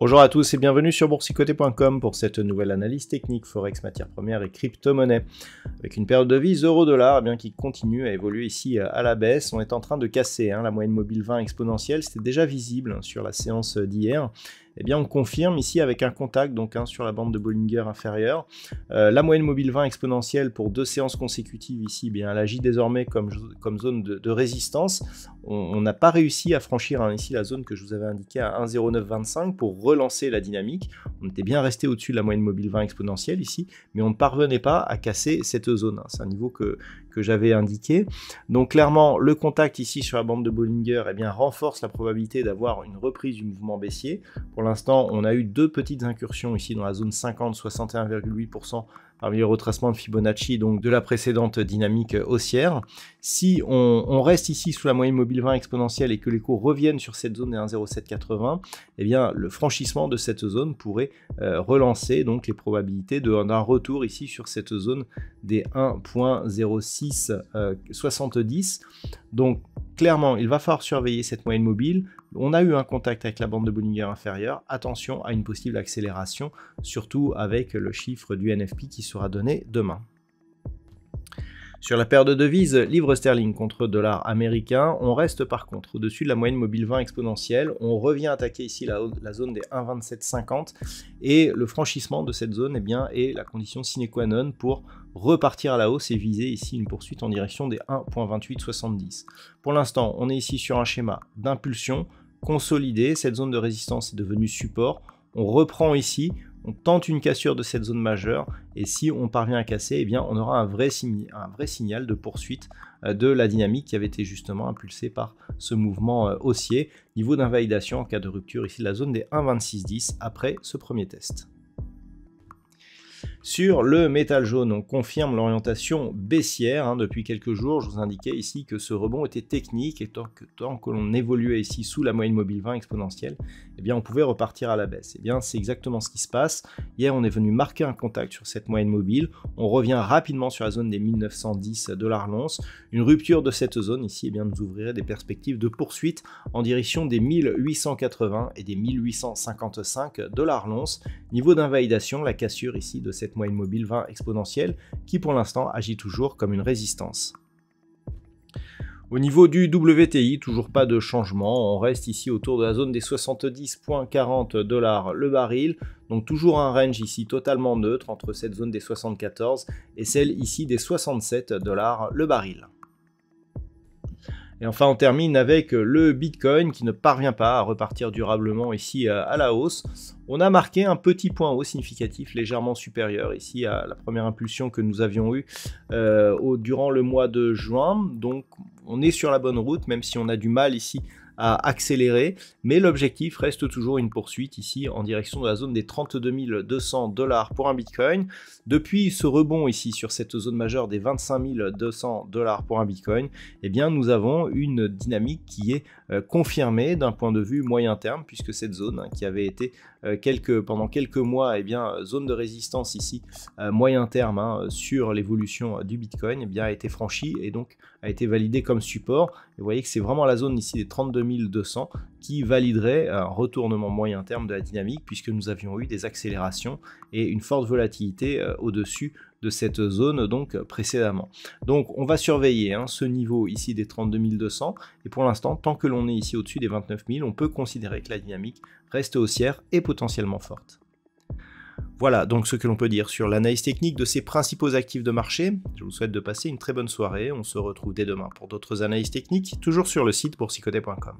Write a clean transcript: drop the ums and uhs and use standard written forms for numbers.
Bonjour à tous et bienvenue sur boursicoté.com pour cette nouvelle analyse technique Forex, matières premières et crypto-monnaie. Avec une paire de devises euro-dollar qui continue à évoluer ici à la baisse, on est en train de casser la moyenne mobile 20 exponentielle, c'était déjà visible sur la séance d'hier. Eh bien, on confirme ici avec un contact sur la bande de Bollinger inférieure. La moyenne mobile 20 exponentielle pour 2 séances consécutives ici, elle agit désormais comme zone de résistance. On n'a pas réussi à franchir ici la zone que je vous avais indiquée à 1,0925 pour relancer la dynamique. On était bien resté au-dessus de la moyenne mobile 20 exponentielle ici, mais on ne parvenait pas à casser cette zone. C'est un niveau que j'avais indiqué. Donc clairement, le contact ici sur la bande de Bollinger renforce la probabilité d'avoir une reprise du mouvement baissier. Pour l'instant, on a eu 2 petites incursions ici dans la zone 50, 61,8% parmi les retracements de Fibonacci, donc de la précédente dynamique haussière. Si on reste ici sous la moyenne mobile 20 exponentielle et que les cours reviennent sur cette zone des 1,0780, eh bien le franchissement de cette zone pourrait relancer donc les probabilités d'un retour ici sur cette zone des 1,0670. Donc clairement, il va falloir surveiller cette moyenne mobile. On a eu un contact avec la bande de Bollinger inférieure. Attention à une possible accélération, surtout avec le chiffre du NFP qui sera donné demain. Sur la paire de devises, livre sterling contre dollar américain, on reste par contre au-dessus de la moyenne mobile 20 exponentielle. On revient attaquer ici la zone des 1,2750 et le franchissement de cette zone est la condition sine qua non pour repartir à la hausse et viser ici une poursuite en direction des 1,2870. Pour l'instant, on est ici sur un schéma d'impulsion consolidé. Cette zone de résistance est devenue support. On reprend ici. On tente une cassure de cette zone majeure et si on parvient à casser, on aura un vrai signal de poursuite de la dynamique qui avait été justement impulsée par ce mouvement haussier. Niveau d'invalidation en cas de rupture ici de la zone des 1,2610 après ce premier test. Sur le métal jaune, on confirme l'orientation baissière depuis quelques jours. Je vous indiquais ici que ce rebond était technique et tant que l'on évoluait ici sous la moyenne mobile 20 exponentielle, on pouvait repartir à la baisse. C'est exactement ce qui se passe. Hier, on est venu marquer un contact sur cette moyenne mobile. On revient rapidement sur la zone des 1910 $ l'once. Une rupture de cette zone ici nous ouvrirait des perspectives de poursuite en direction des 1880 et des 1855 $ l'once. Niveau d'invalidation, la cassure ici de cette moyenne mobile 20 exponentielle qui pour l'instant agit toujours comme une résistance. Au niveau du WTI, toujours pas de changement, on reste ici autour de la zone des 70,40 $ le baril, donc toujours un range ici totalement neutre entre cette zone des 74 et celle ici des 67 $ le baril. Et enfin, on termine avec le Bitcoin qui ne parvient pas à repartir durablement ici à la hausse. On a marqué un petit point haut significatif, légèrement supérieur ici à la première impulsion que nous avions eue durant le mois de juin. Donc, on est sur la bonne route, même si on a du mal ici à accélérer, mais l'objectif reste toujours une poursuite ici en direction de la zone des 32 200 $ pour un Bitcoin. Depuis ce rebond ici sur cette zone majeure des 25 200 $ pour un Bitcoin, nous avons une dynamique qui est confirmée d'un point de vue moyen terme, puisque cette zone qui avait été pendant quelques mois zone de résistance ici moyen terme sur l'évolution du Bitcoin a été franchie et donc a été validée comme support. Et vous voyez que c'est vraiment la zone ici des 32 200 qui validerait un retournement moyen terme de la dynamique, puisque nous avions eu des accélérations et une forte volatilité au-dessus de cette zone précédemment. Donc on va surveiller ce niveau ici des 32 200 et pour l'instant, tant que l'on est ici au-dessus des 29 000, on peut considérer que la dynamique reste haussière et potentiellement forte. Voilà donc ce que l'on peut dire sur l'analyse technique de ces principaux actifs de marché. Je vous souhaite de passer une très bonne soirée. On se retrouve dès demain pour d'autres analyses techniques, toujours sur le site boursicoté.com.